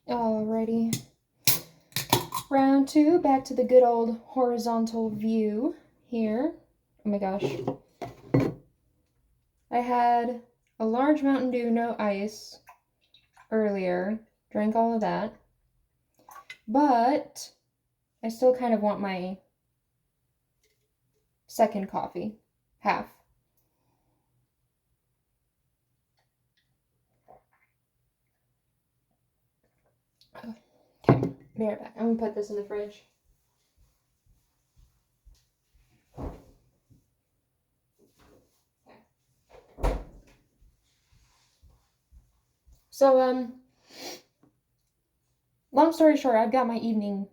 Alrighty. Round 2, back to the good old horizontal view here. Oh my gosh. I had a large Mountain Dew, no ice, earlier. Drank all of that. But I still kind of want my second coffee. Half. Okay, be right back. I'm gonna put this in the fridge. So, long story short, I've got my evening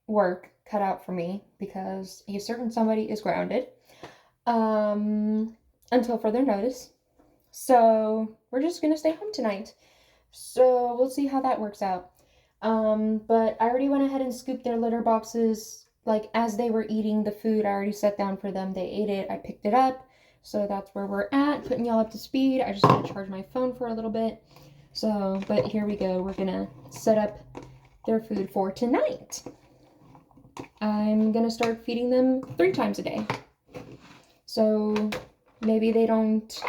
work cut out for me because a certain somebody is grounded until further notice. So, we're just gonna stay home tonight. So, we'll see how that works out. But I already went ahead and scooped their litter boxes. Like, as they were eating the food, I already set down for them. They ate it. I picked it up. So that's where we're at, putting y'all up to speed. I just gotta charge my phone for a little bit. So, but here we go. We're gonna set up their food for tonight. I'm gonna start feeding them 3 times a day. So maybe they don't,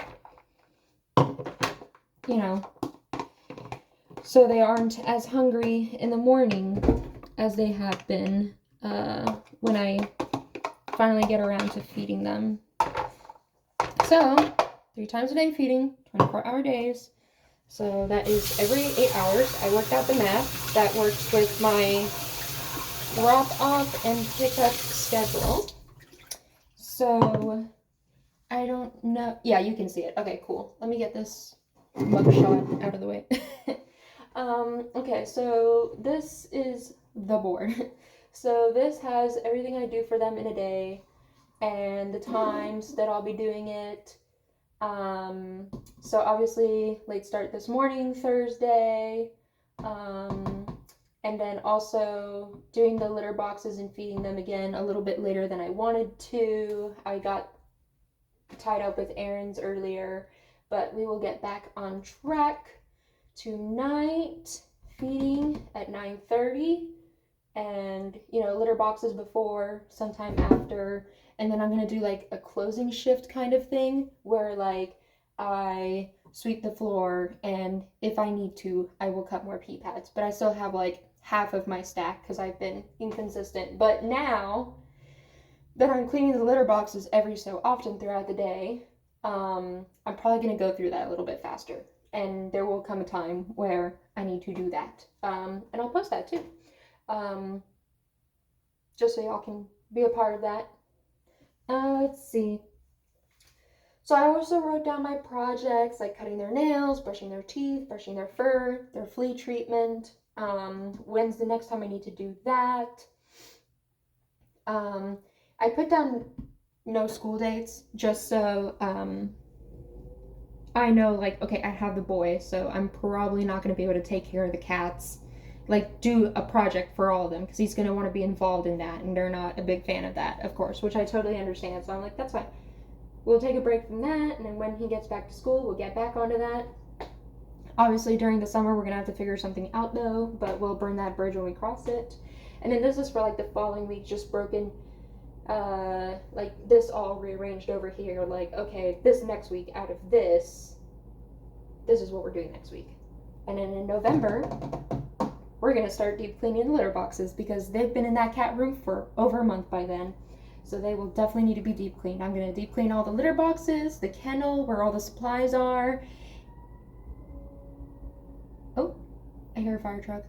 you know, so they aren't as hungry in the morning as they have been when I finally get around to feeding them. So 3 times a day feeding, 24-hour days. So that is every 8 hours. I worked out the math. That works with my drop off and pick up schedule. So I don't know. Yeah, you can see it. Okay, cool. Let me get this mugshot out of the way. Okay, so this is the board. So this has everything I do for them in a day and the times that I'll be doing it. So obviously late start this morning, Thursday, and then also doing the litter boxes and feeding them again a little bit later than I wanted to. I got tied up with errands earlier, but we will get back on track tonight, feeding at 9:30, and litter boxes before, sometime after. And then I'm gonna do like a closing shift kind of thing where like I sweep the floor, and if I need to, I will cut more pee pads. But I still have like half of my stack because I've been inconsistent. But now that I'm cleaning the litter boxes every so often throughout the day, I'm probably gonna go through that a little bit faster. And there will come a time where I need to do that. And I'll post that too. Just so y'all can be a part of that. Let's see. So I also wrote down my projects, like cutting their nails, brushing their teeth, brushing their fur, their flea treatment. When's the next time I need to do that? I put down no school dates just so I know, like, okay, I have the boy, so I'm probably not going to be able to take care of the cats, like do a project for all of them, because he's going to want to be involved in that, and they're not a big fan of that, of course, which I totally understand. So I'm like, that's fine. We'll take a break from that, and then when he gets back to school, we'll get back onto that. Obviously, during the summer, we're going to have to figure something out, though, but we'll burn that bridge when we cross it. And then this is for, like, the following week, just broken, like, this all rearranged over here, like, okay, this next week, out of this is what we're doing next week. And then in November, we're going to start deep cleaning the litter boxes, because they've been in that cat room for over a month by then. So they will definitely need to be deep cleaned. I'm going to deep clean all the litter boxes, the kennel, where all the supplies are. Oh, I hear a fire truck.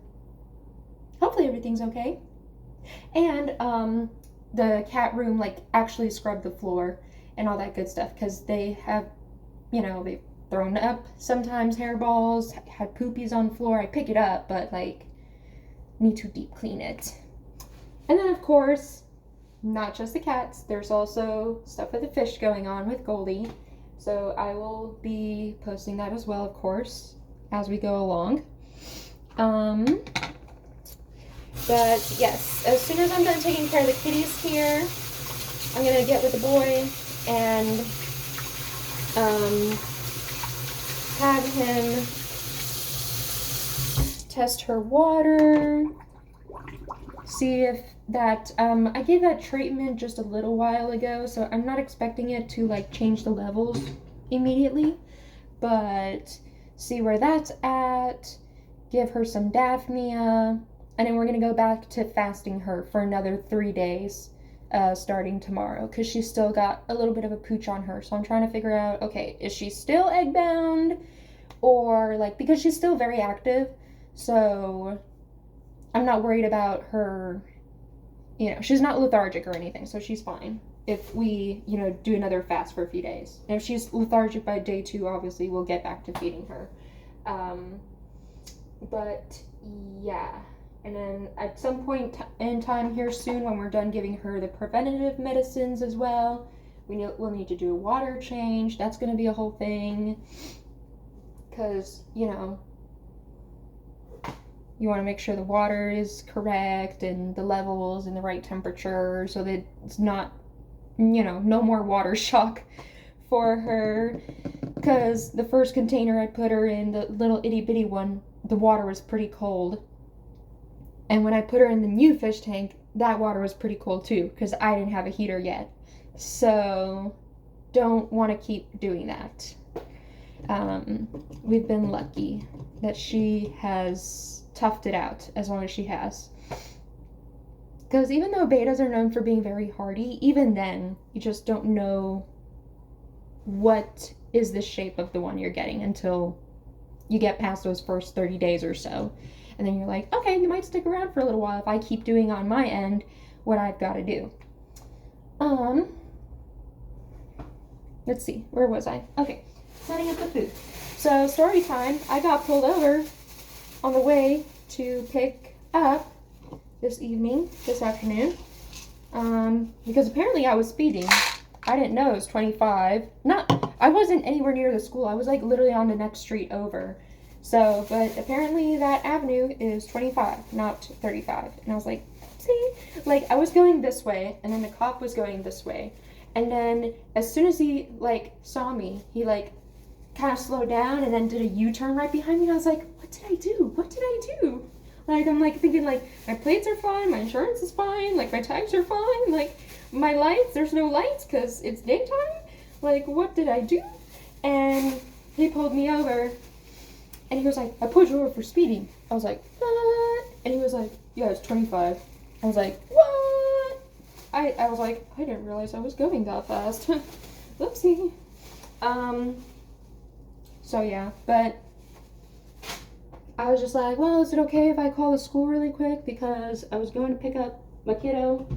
Hopefully everything's okay. And the cat room, like, actually scrub the floor and all that good stuff, because they have, they've thrown up sometimes hairballs, had poopies on the floor. I pick it up, but, like, need to deep clean it. And then, of course, not just the cats, there's also stuff with the fish going on with Goldie. So I will be posting that as well, of course, as we go along. But yes, as soon as I'm done taking care of the kitties here, I'm gonna get with the boy and have him test her water, see if that, I gave that treatment just a little while ago, so I'm not expecting it to like change the levels immediately, but see where that's at, give her some Daphnia, and then we're gonna go back to fasting her for another 3 days, starting tomorrow, because she's still got a little bit of a pooch on her. So I'm trying to figure out, okay, is she still egg bound, or like, because she's still very active, so I'm not worried about her, you know, she's not lethargic or anything, so she's fine if we, you know, do another fast for a few days. And if she's lethargic by day 2, obviously we'll get back to feeding her. But yeah, and then at some point in time here soon, when we're done giving her the preventative medicines as well, we'll need to do a water change. That's going to be a whole thing, because, you know, you want to make sure the water is correct and the levels in the right temperature, so that it's not, you know, no more water shock for her. Because the first container I put her in, the little itty bitty one, the water was pretty cold. And when I put her in the new fish tank, that water was pretty cold too, because I didn't have a heater yet. So don't want to keep doing that. We've been lucky that she has toughed it out as long as she has. Because even though betas are known for being very hardy, even then, you just don't know what is the shape of the one you're getting until you get past those first 30 days or so. And then you're like, okay, you might stick around for a little while if I keep doing on my end what I've got to do. Let's see, where was I? Okay, setting up the food. So story time, I got pulled over on the way to pick up this afternoon, because apparently I was speeding. I didn't know it was 25. I wasn't anywhere near the school. I was like literally on the next street over. So, but apparently that avenue is 25, not 35. And I was like, see? Like, I was going this way, and then the cop was going this way. And then as soon as he, like, saw me, he, like, kind of slowed down and then did a U-turn right behind me. And I was like, what did I do? What did I do? Like, I'm, like, thinking, like, my plates are fine, my insurance is fine, like, my tags are fine, like, my lights, there's no lights because it's daytime. Like, what did I do? And he pulled me over. And he was like, I pulled you over for speeding. I was like, what? And he was like, yeah, it's 25. I was like, what? I was like, I didn't realize I was going that fast. Oopsie. So yeah, but I was just like, well, is it okay if I call the school really quick? Because I was going to pick up my kiddo.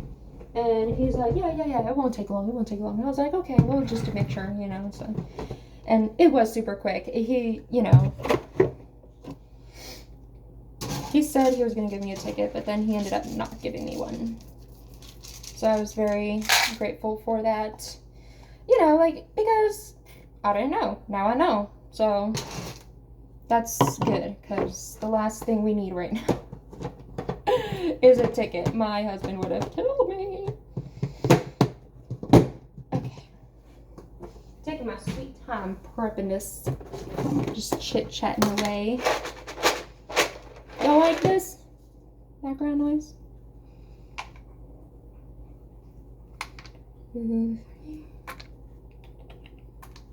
And he's like, yeah, it won't take long, And I was like, okay, well, just to make sure, you know, so. And it was super quick. He, you know, he said he was going to give me a ticket, but then he ended up not giving me one. So I was very grateful for that. You know, like, because I didn't know. Now I know. So that's good, because the last thing we need right now is a ticket. My husband would have killed me. Okay. Taking my sweet time prepping this. Just chit-chatting away. Y'all like this? Background noise? 2,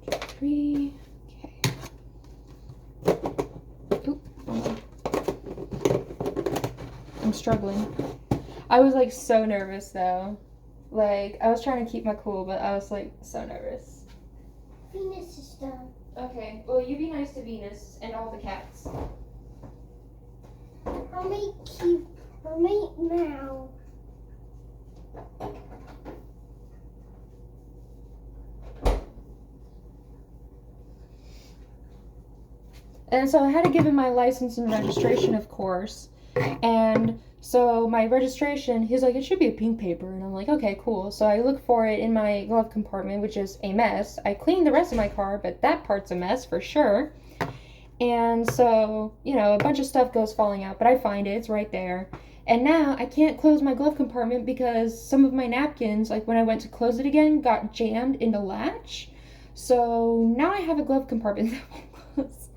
3. Okay. Oop, hold on. I'm struggling. I was like so nervous though. Like, I was trying to keep my cool, but I was like so nervous. Venus is done. Okay, well, you be nice to Venus and all the cats. I'll make now. And so I had to give him my license and registration, of course. And so my registration, he's like, it should be a pink paper. And I'm like, okay, cool. So I look for it in my glove compartment, which is a mess. I cleaned the rest of my car, but that part's a mess for sure. And so, you know, a bunch of stuff goes falling out, but I find it. It's right there. And now I can't close my glove compartment because some of my napkins, like when I went to close it again, got jammed in the latch. So now I have a glove compartment that won't close.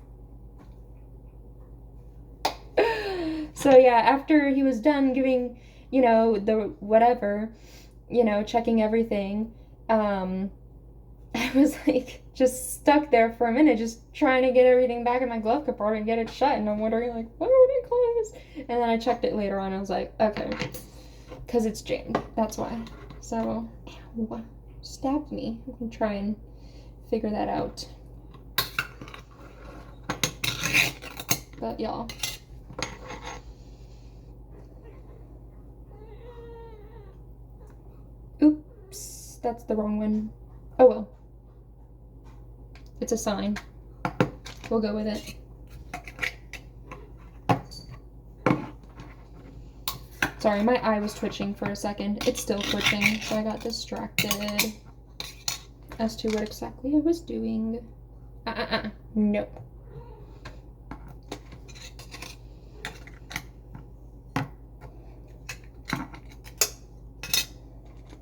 So yeah, after he was done giving, you know, the whatever, you know, checking everything, I was like just stuck there for a minute, just trying to get everything back in my glove compartment and get it shut. And I'm wondering, like, why would it close? And then I checked it later on. And I was like, okay, because it's jammed. That's why. So, ow, stabbed me. I can try and figure that out. But y'all. Oops, that's the wrong one. Oh well. It's a sign. We'll go with it. Sorry, my eye was twitching for a second. It's still twitching, so I got distracted as to what exactly I was doing. Nope.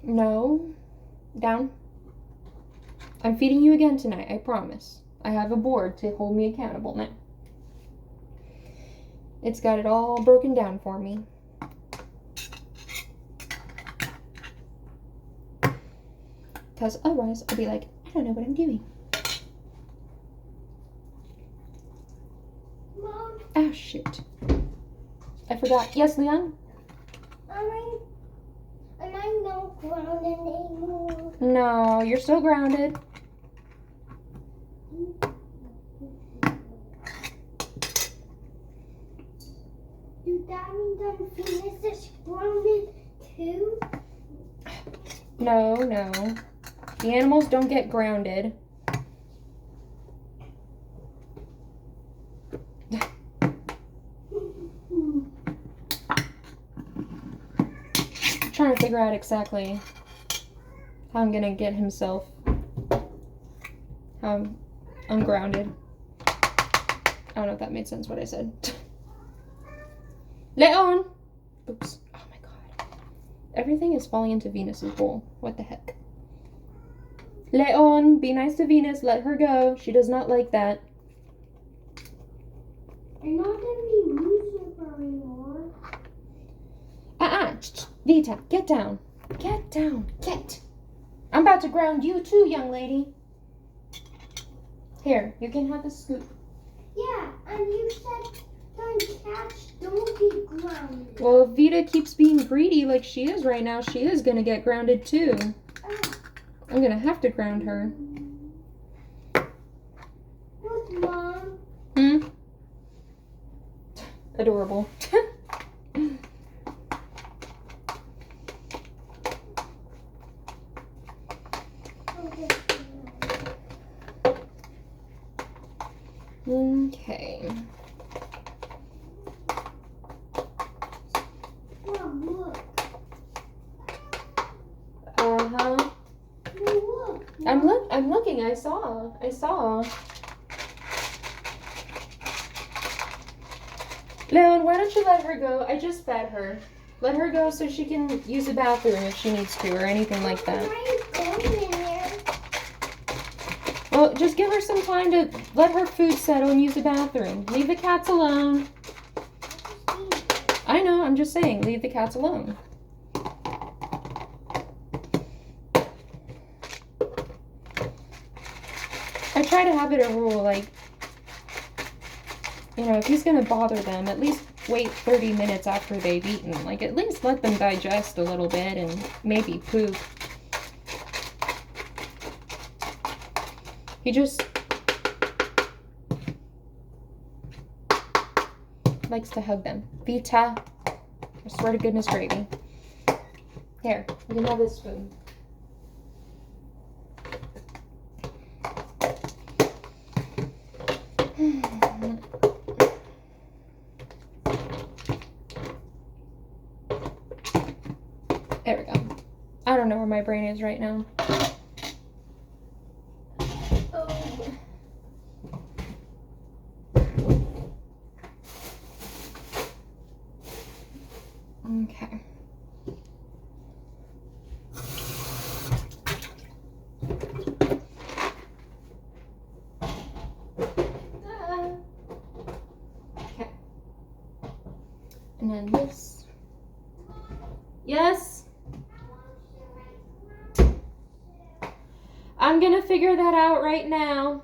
No. Down. I'm feeding you again tonight, I promise. I have a board to hold me accountable now. It's got it all broken down for me. Because otherwise, I'll be like, I don't know what I'm doing. Mom, Ah, shoot. I forgot. Yes, Leon? am I not grounded anymore? No, you're still grounded. Do that mean Venus is grounded too? No, no. The animals don't get grounded. I'm trying to figure out exactly how I'm gonna get himself ungrounded. I don't know if that made sense what I said. Leon! Oops. Oh my god. Everything is falling into Venus's bowl. What the heck? Leon, be nice to Venus. Let her go. She does not like that. I'm not gonna be music anymore. Vita, get down. Get down. Get. I'm about to ground you too, young lady. Here, you can have the scoop. Yeah, and you said cats don't get grounded. Well, if Vita keeps being greedy like she is right now, she is gonna get grounded too. I'm gonna have to ground her. Where's Mom? Adorable. Okay. Mom, look. Uh-huh. Look. I'm looking. I saw. Leon, why don't you let her go? I just fed her. Let her go so she can use the bathroom if she needs to or anything like that. Why are you going in there? Well, just give her some time to let her food settle and use the bathroom. Leave the cats alone. I know, I'm just saying, leave the cats alone. I try to have it a rule, like, you know, if he's gonna bother them, at least wait 30 minutes after they've eaten. Like, at least let them digest a little bit and maybe poop. He just likes to hug them. Vita, I swear to goodness gravy. Here, you can have this spoon. There we go. I don't know where my brain is right now. Okay. Okay. And then this. Yes? I'm gonna figure that out right now.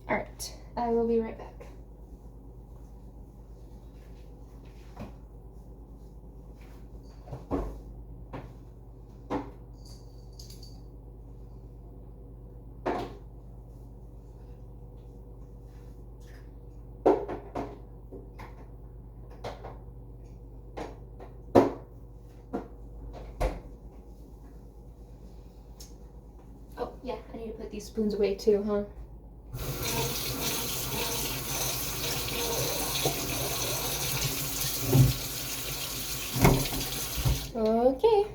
Alright, I will be right back. Oh, yeah, I need to put these spoons away too, huh? Okay.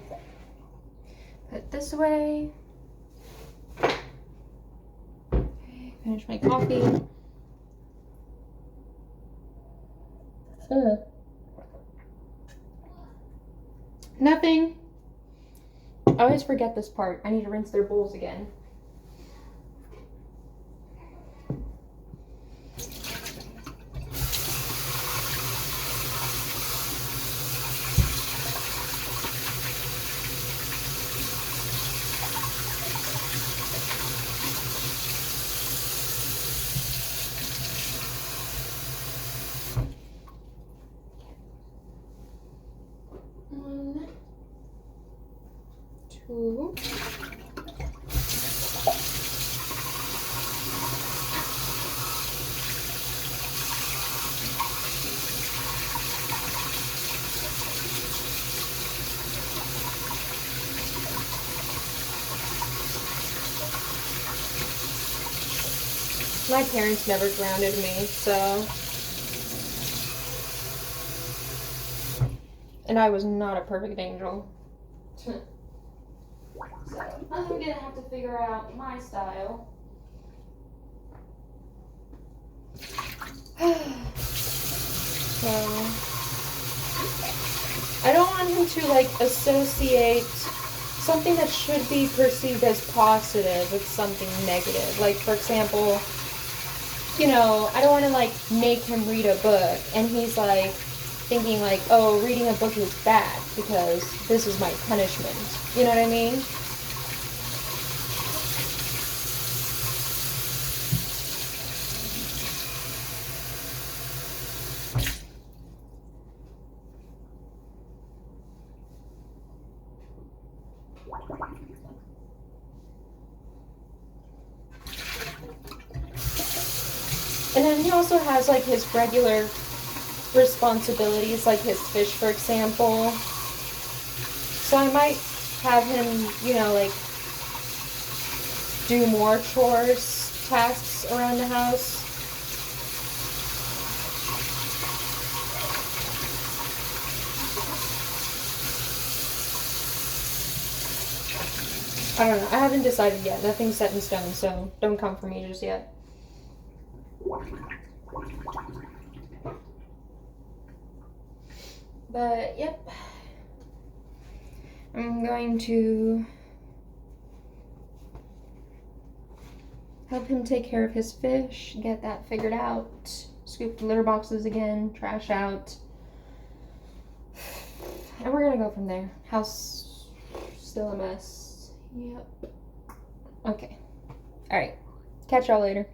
Put this away. Okay, finish my coffee. Nothing. I always forget this part. I need to rinse their bowls again. One, two. My parents never grounded me, so. And I was not a perfect angel. So I'm gonna have to figure out my style. So I don't want him to like associate something that should be perceived as positive with something negative. Like, for example, you know, I don't want to like make him read a book and he's like thinking like, oh, reading a book is bad because this is my punishment. You know what I mean? And then he also has like his regular responsibilities, like his fish, for example. So I might have him, you know, like do more chores, tasks around the house. I don't know. I haven't decided yet. Nothing's set in stone, so don't come for me just yet. But, yep. I'm going to help him take care of his fish, get that figured out, scoop the litter boxes again, trash out. And we're gonna go from there. House still a mess. Yep. Okay. Alright. Catch y'all later.